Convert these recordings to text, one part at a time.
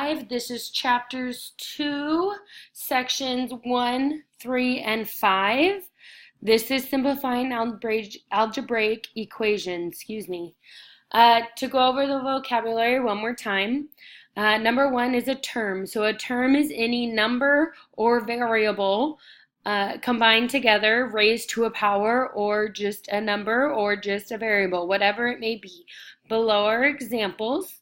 5. This is chapters 2, sections 1, 3, and 5. This is simplifying algebraic equations, To go over the vocabulary one more time, number 1 is a term. So a term is any number or variable combined together, raised to a power, or just a number, or just a variable, whatever it may be. Below are examples.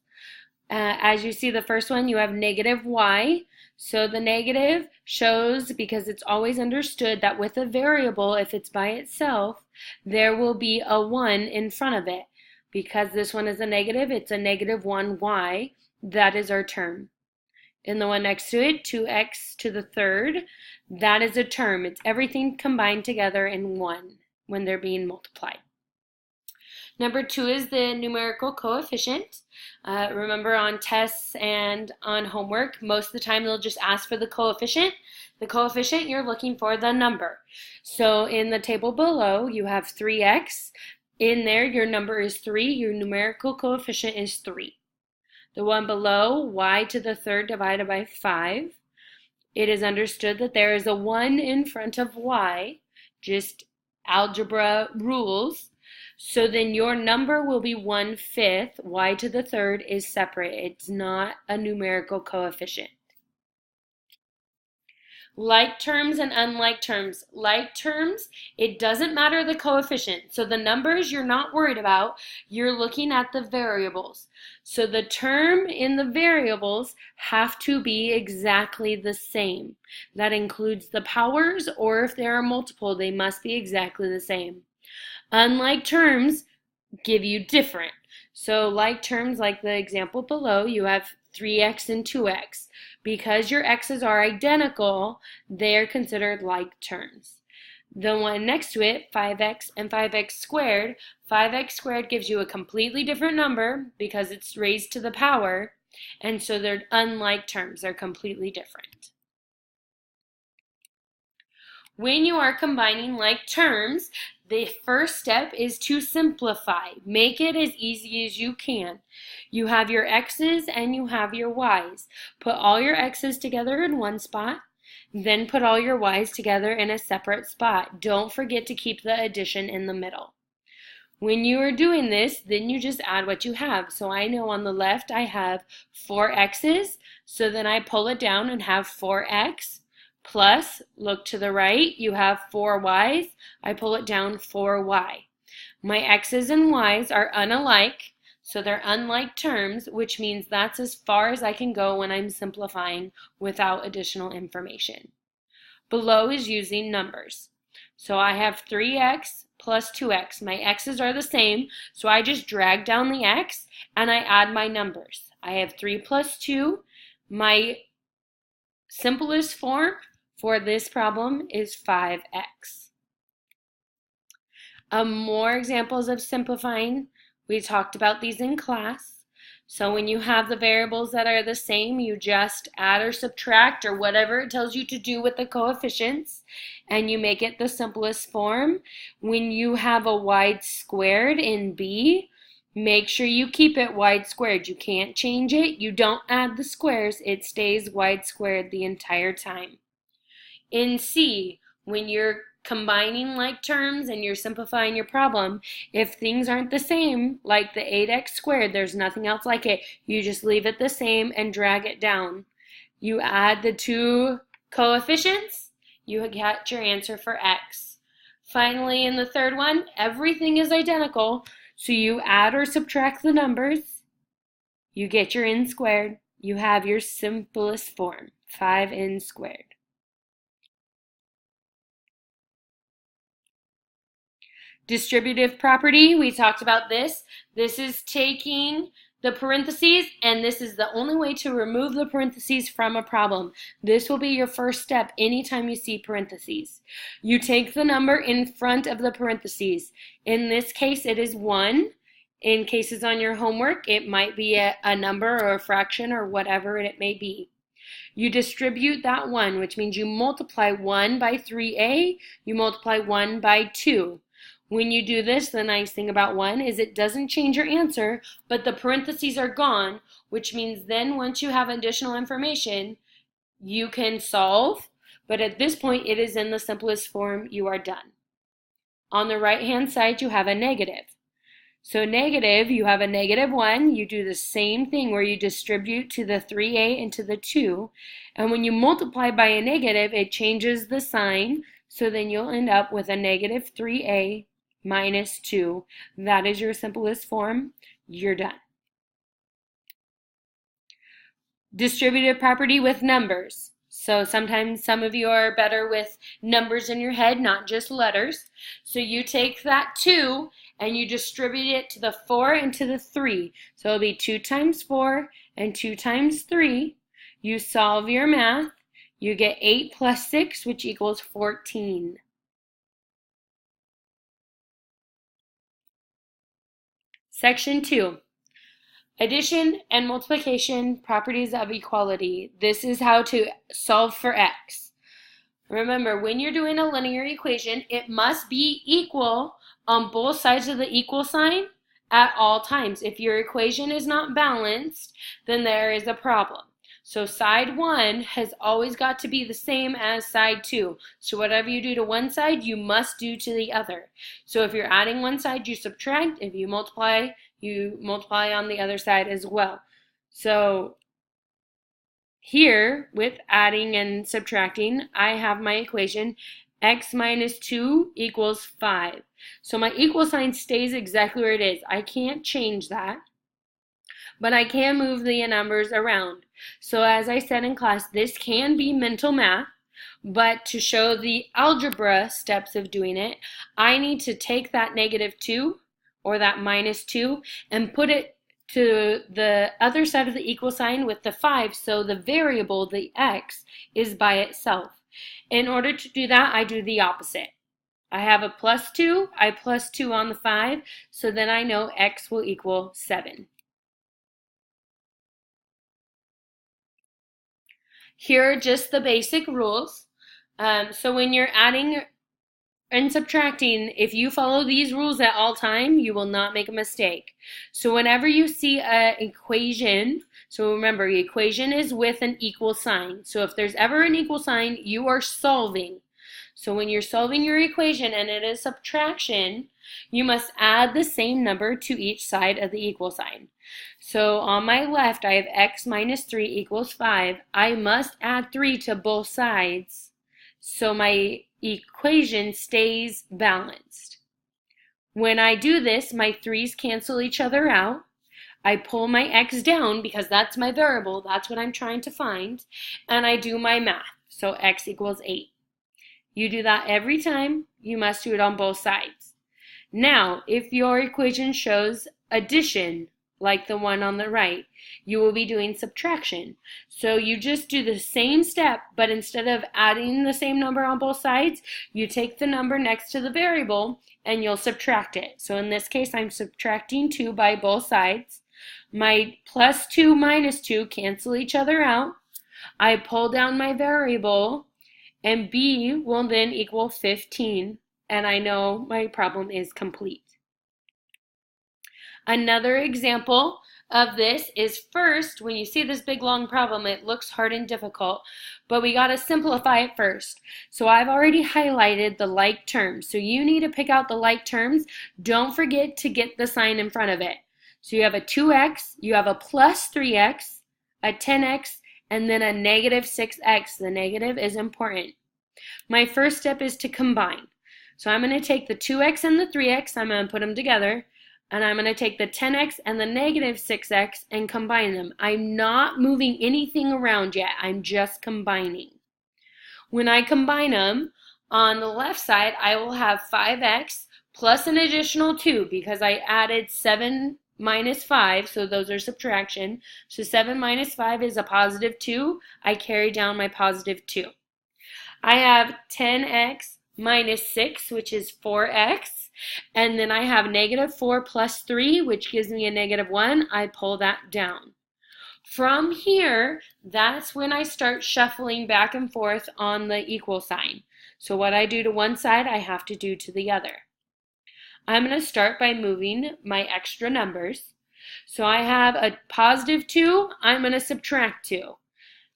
As you see, the first one, you have negative y. So the negative shows, because it's always understood that with a variable, if it's by itself, there will be a 1 in front of it. Because this one is a negative, it's a negative 1y. That is our term. In the one next to it, 2x to the third, that is a term. It's everything combined together in 1 when they're being multiplied. Number 2 is the numerical coefficient. Remember, on tests and on homework, most of the time they'll just ask for the coefficient. The coefficient, you're looking for the number. So in the table below, you have 3x. In there, your number is 3. Your numerical coefficient is 3. The one below, y to the third divided by 5. It is understood that there is a 1 in front of y, just algebra rules. So then your number will be 1/5. Y to the third is separate. It's not a numerical coefficient. Like terms and unlike terms. Like terms, it doesn't matter the coefficient. So the numbers you're not worried about, you're looking at the variables. So the term in the variables have to be exactly the same. That includes the powers, or if there are multiple, they must be exactly the same. Unlike terms give you different. So like terms, like the example below, you have 3x and 2x. Because your x's are identical, they're considered like terms. The one next to it, 5x and 5x squared, 5x squared gives you a completely different number because it's raised to the power, and so they're unlike terms. They're completely different. When you are combining like terms, the first step is to simplify. Make it as easy as you can. You have your x's and you have your y's. Put all your x's together in one spot, then put all your y's together in a separate spot. Don't forget to keep the addition in the middle. When you are doing this, then you just add what you have. So I know on the left I have 4 x's, so then I pull it down and have 4x. Plus, look to the right, you have 4 y's. I pull it down, 4y. My x's and y's are unalike, so they're unlike terms, which means that's as far as I can go when I'm simplifying without additional information. Below is using numbers. So I have 3x plus 2x. My x's are the same, so I just drag down the x and I add my numbers. I have 3 plus 2. My simplest form for this problem is 5x. More examples of simplifying. We talked about these in class. So when you have the variables that are the same, you just add or subtract or whatever it tells you to do with the coefficients, and you make it the simplest form. When you have a y squared in B, make sure you keep it y squared. You can't change it. You don't add the squares. It stays y squared the entire time. In C, when you're combining like terms and you're simplifying your problem, if things aren't the same, like the 8x squared, there's nothing else like it, you just leave it the same and drag it down. You add the two coefficients, you get your answer for x. Finally, in the third one, everything is identical, so you add or subtract the numbers, you get your n squared, you have your simplest form, 5n squared. Distributive property, we talked about this. This is taking the parentheses, and this is the only way to remove the parentheses from a problem. This will be your first step anytime you see parentheses. You take the number in front of the parentheses. In this case, it is 1. In cases on your homework, it might be a number or a fraction or whatever it may be. You distribute that 1, which means you multiply 1 by 3a, you multiply 1 by 2. When you do this, the nice thing about 1 is it doesn't change your answer, but the parentheses are gone, which means then once you have additional information, you can solve, but at this point it is in the simplest form. You are done. On the right-hand side, you have a negative. So negative, you have a -1. You do the same thing where you distribute to the 3a and to the 2. And when you multiply by a negative, it changes the sign. So then you'll end up with a -3a minus 2. That is your simplest form. You're done. Distributive property with numbers. So sometimes some of you are better with numbers in your head, not just letters. So you take that 2 and you distribute it to the 4 and to the 3. So it'll be 2 times 4 and 2 times 3. You solve your math. You get 8 plus 6, which equals 14. Section 2. Addition and multiplication, properties of equality. This is how to solve for x. Remember, when you're doing a linear equation, it must be equal on both sides of the equal sign at all times. If your equation is not balanced, then there is a problem. So side 1 has always got to be the same as side 2. So whatever you do to one side, you must do to the other. So if you're adding one side, you subtract. If you multiply on the other side as well. So here, with adding and subtracting, I have my equation x minus 2 equals 5. So my equal sign stays exactly where it is. I can't change that, but I can move the numbers around. So as I said in class, this can be mental math, but to show the algebra steps of doing it, I need to take that -2 or that -2 and put it to the other side of the equal sign with the 5, so the variable, the x, is by itself. In order to do that, I do the opposite. I have a +2, I +2 on the 5, so then I know x will equal 7. Here are just the basic rules. So when you're adding and subtracting, if you follow these rules at all time, you will not make a mistake. So whenever you see an equation, so remember, the equation is with an equal sign. So if there's ever an equal sign, you are solving. So when you're solving your equation and it is subtraction, you must add the same number to each side of the equal sign. So on my left, I have x minus 3 equals 5. I must add 3 to both sides, so my equation stays balanced. When I do this, my 3's cancel each other out. I pull my x down because that's my variable, that's what I'm trying to find, and I do my math. So x equals 8. You do that every time. You must do it on both sides. Now, if your equation shows addition, like the one on the right, you will be doing subtraction. So you just do the same step, but instead of adding the same number on both sides, you take the number next to the variable and you'll subtract it. So in this case, I'm subtracting 2 by both sides. My +2 minus 2 cancel each other out. I pull down my variable, and b will then equal 15, and I know my problem is complete. Another example of this is, first, when you see this big long problem, it looks hard and difficult, but we got to simplify it first. So I've already highlighted the like terms. So you need to pick out the like terms. Don't forget to get the sign in front of it. So you have a 2x, you have a plus 3x, a 10x, and then a negative 6x. The negative is important. My first step is to combine. So I'm going to take the 2x and the 3x, I'm going to put them together, and I'm going to take the 10x and the negative 6x and combine them. I'm not moving anything around yet, I'm just combining. When I combine them, on the left side, I will have 5x plus an additional 2 because I added 7 minus 5, so those are subtraction. So 7 minus 5 is a positive 2. I carry down my positive 2. I have 10x minus 6, which is 4x. And then I have -4 plus 3, which gives me a -1. I pull that down. From here, that's when I start shuffling back and forth on the equal sign. So what I do to one side, I have to do to the other. I'm going to start by moving my extra numbers. So I have a positive 2, I'm going to subtract 2.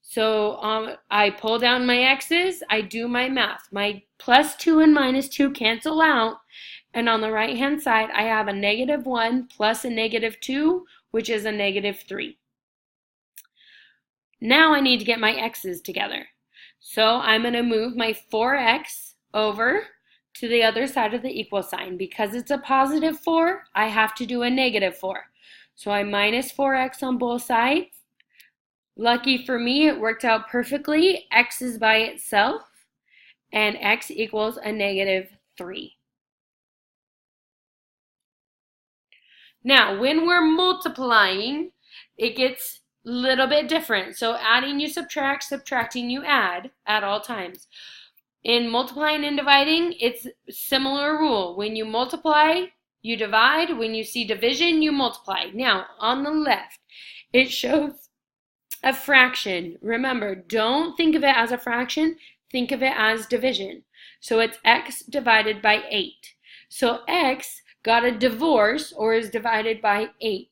So I pull down my x's, I do my math. My plus 2 and minus 2 cancel out, and on the right hand side I have a negative 1 plus a negative 2, which is a negative 3. Now I need to get my x's together. So I'm going to move my 4x over to the other side of the equal sign. Because it's a positive 4, I have to do a negative 4. So I minus 4x on both sides. Lucky for me, it worked out perfectly. X is by itself, and x equals a negative 3. Now, when we're multiplying, it gets a little bit different. So adding you subtract, subtracting you add at all times. In multiplying and dividing, it's a similar rule. When you multiply, you divide. When you see division, you multiply. Now, on the left, it shows a fraction. Remember, don't think of it as a fraction. Think of it as division. So it's x divided by 8. So x got a divorce, or is divided by 8.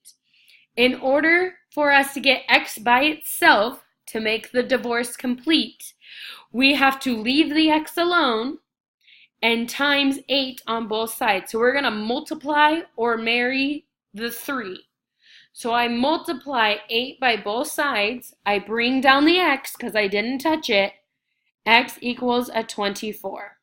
In order for us to get x by itself to make the divorce complete, we have to leave the x alone and times 8 on both sides. So we're going to multiply or marry the 3. So I multiply 8 by both sides. I bring down the x because I didn't touch it. X equals a 24.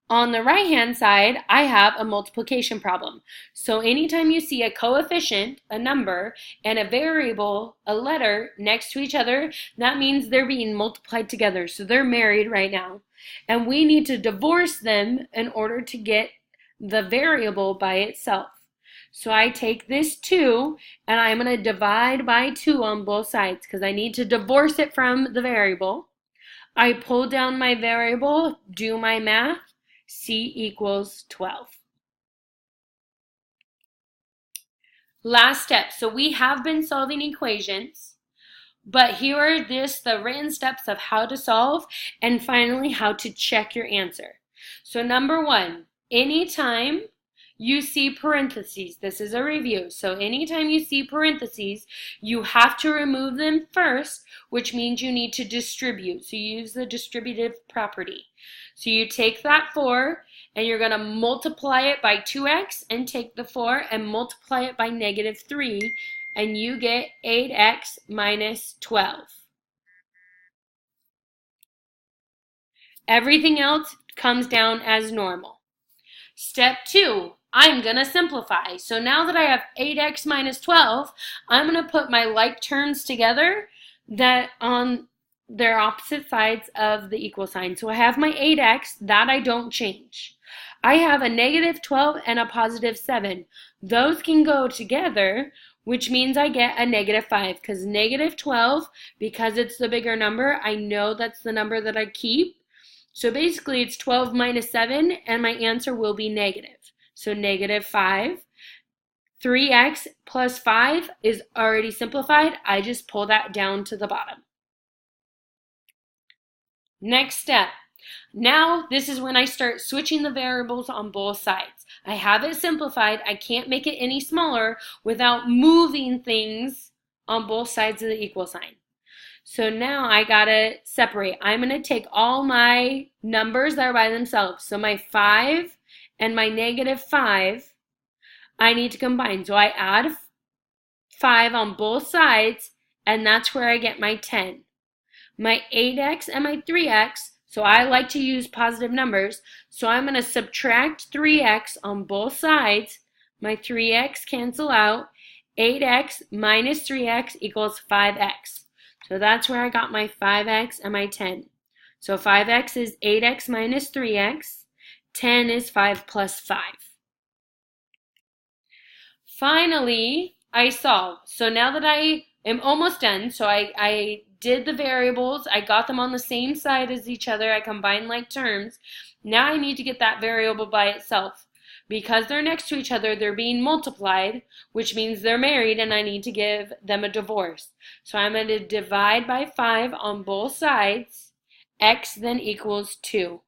On the right-hand side, I have a multiplication problem. So anytime you see a coefficient, a number, and a variable, a letter, next to each other, that means they're being multiplied together. So they're married right now. And we need to divorce them in order to get the variable by itself. So I take this 2, and I'm going to divide by 2 on both sides because I need to divorce it from the variable. I pull down my variable, do my math. C equals 12. Last step. So we have been solving equations, but here are the written steps of how to solve, and finally how to check your answer. So number 1, anytime you see parentheses, this is a review. So anytime you see parentheses, you have to remove them first, which means you need to distribute. So you use the distributive property. So you take that 4 and you're going to multiply it by 2x and take the 4 and multiply it by negative 3, and you get 8x minus 12. Everything else comes down as normal. Step 2, I'm going to simplify. So now that I have 8x minus 12, I'm going to put my like terms together that on their opposite sides of the equal sign. So I have my 8x, that I don't change. I have a negative 12 and a positive 7. Those can go together, which means I get a negative 5, because negative 12, because it's the bigger number, I know that's the number that I keep. So basically it's 12 minus 7, and my answer will be negative. So negative 5. 3x plus 5 is already simplified. I just pull that down to the bottom. Next step. Now this is when I start switching the variables on both sides. I have it simplified. I can't make it any smaller without moving things on both sides of the equal sign. So now I gotta separate. I'm gonna take all my numbers that are by themselves. So my 5 and my negative 5, I need to combine. So I add 5 on both sides, and that's where I get my 10. My 8x and my 3x, so I like to use positive numbers, so I'm going to subtract 3x on both sides. My 3x cancel out. 8x minus 3x equals 5x. So that's where I got my 5x and my 10. So 5x is 8x minus 3x. 10 is 5 plus 5. Finally, I solve. So now that I am almost done, so I did the variables, I got them on the same side as each other, I combined like terms. Now I need to get that variable by itself. Because they're next to each other, they're being multiplied, which means they're married, and I need to give them a divorce. So I'm going to divide by 5 on both sides. X then equals 2.